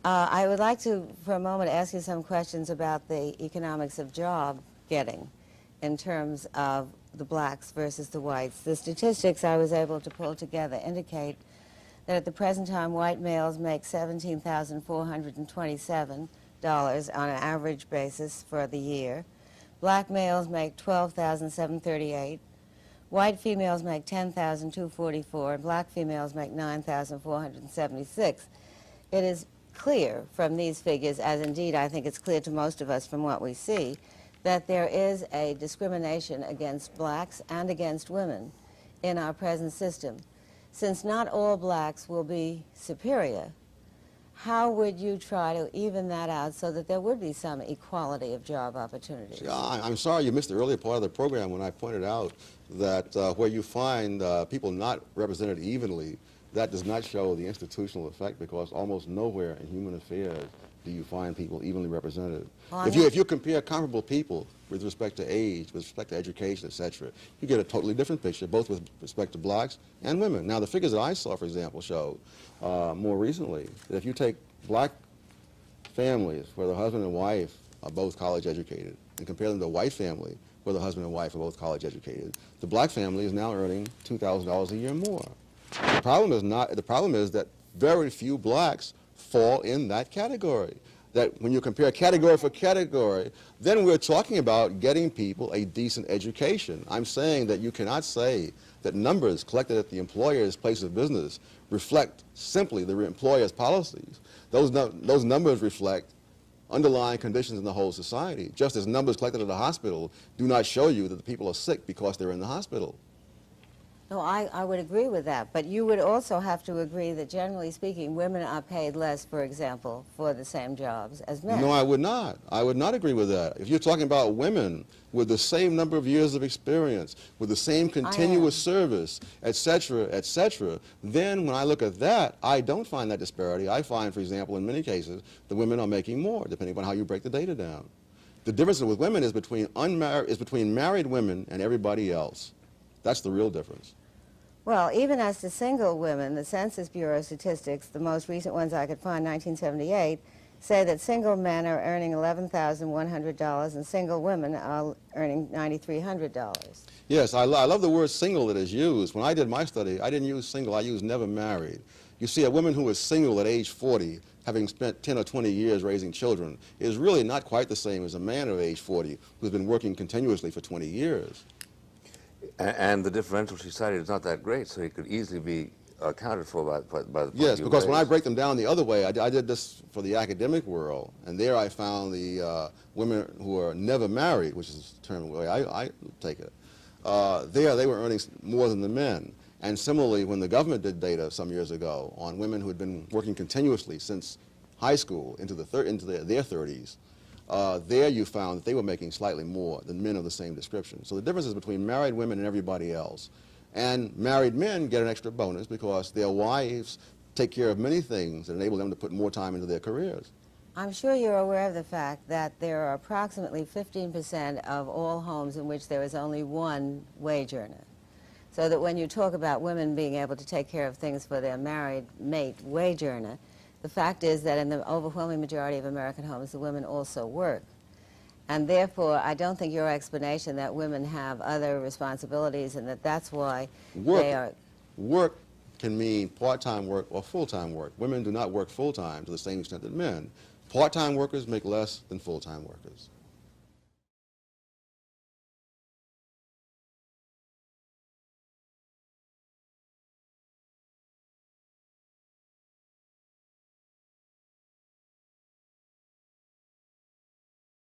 I would like to, for a moment, ask you some questions about the economics of job getting in terms of the blacks versus the whites. The statistics I was able to pull together indicate that at the present time, white males make $17,427 on an average basis for the year. Black males make $12,738. White females make $10,244, and black females make $9,476. It is clear from these figures, as indeed I think it's clear to most of us from what we see, that there is a discrimination against blacks and against women in our present system. Since not all blacks will be superior, how would you try to even that out so that there would be some equality of job opportunities? Yeah, I'm sorry you missed the earlier part of the program when I pointed out that where you find people not represented evenly, that does not show the institutional effect, because almost nowhere in human affairs do you find people evenly represented. Well, if you compare comparable people with respect to age, with respect to education, etc., you get a totally different picture, both with respect to blacks and women. Now, the figures that I saw, for example, show more recently that if you take black families where the husband and wife are both college educated and compare them to a white family where the husband and wife are both college educated, the black family is now earning $2,000 a year more. The problem is that very few blacks fall in that category. That when you compare category for category, then we're talking about getting people a decent education. I'm saying that you cannot say that numbers collected at the employer's place of business reflect simply the employer's policies. Those numbers reflect underlying conditions in the whole society, just as numbers collected at a hospital do not show you that the people are sick because they're in the hospital. No, I would agree with that, but you would also have to agree that, generally speaking, women are paid less, for example, for the same jobs as men. No, I would not. I would not agree with that. If you're talking about women with the same number of years of experience, with the same continuous service, etc., then when I look at that, I don't find that disparity. I find, for example, in many cases, the women are making more, depending on how you break the data down. The difference with women is between married women and everybody else. That's the real difference. Well, even as to single women, the Census Bureau statistics, the most recent ones I could find, 1978, say that single men are earning $11,100 and single women are earning $9,300. Yes, I love the word single that is used. When I did my study, I didn't use single, I used never married. You see, a woman who is single at age 40, having spent 10 or 20 years raising children, is really not quite the same as a man of age 40 who's been working continuously for 20 years. And the differential she cited is not that great, so it could easily be accounted for by the point Yes, you because when I raised. break them down the other way, I did this for the academic world, and there I found the women who are never married, which is the term the way I take it. There they were earning more than the men. And similarly, when the government did data some years ago on women who had been working continuously since high school into their 30s, there you found that they were making slightly more than men of the same description. So the difference is between married women and everybody else. And married men get an extra bonus because their wives take care of many things that enable them to put more time into their careers. I'm sure you're aware of the fact that there are approximately 15% of all homes in which there is only one wage earner. So that when you talk about women being able to take care of things for their married mate wage earner, the fact is that in the overwhelming majority of American homes, the women also work. And therefore, I don't think your explanation that women have other responsibilities and that that's why they are... Work can mean part-time work or full-time work. Women do not work full-time to the same extent that men. Part-time workers make less than full-time workers.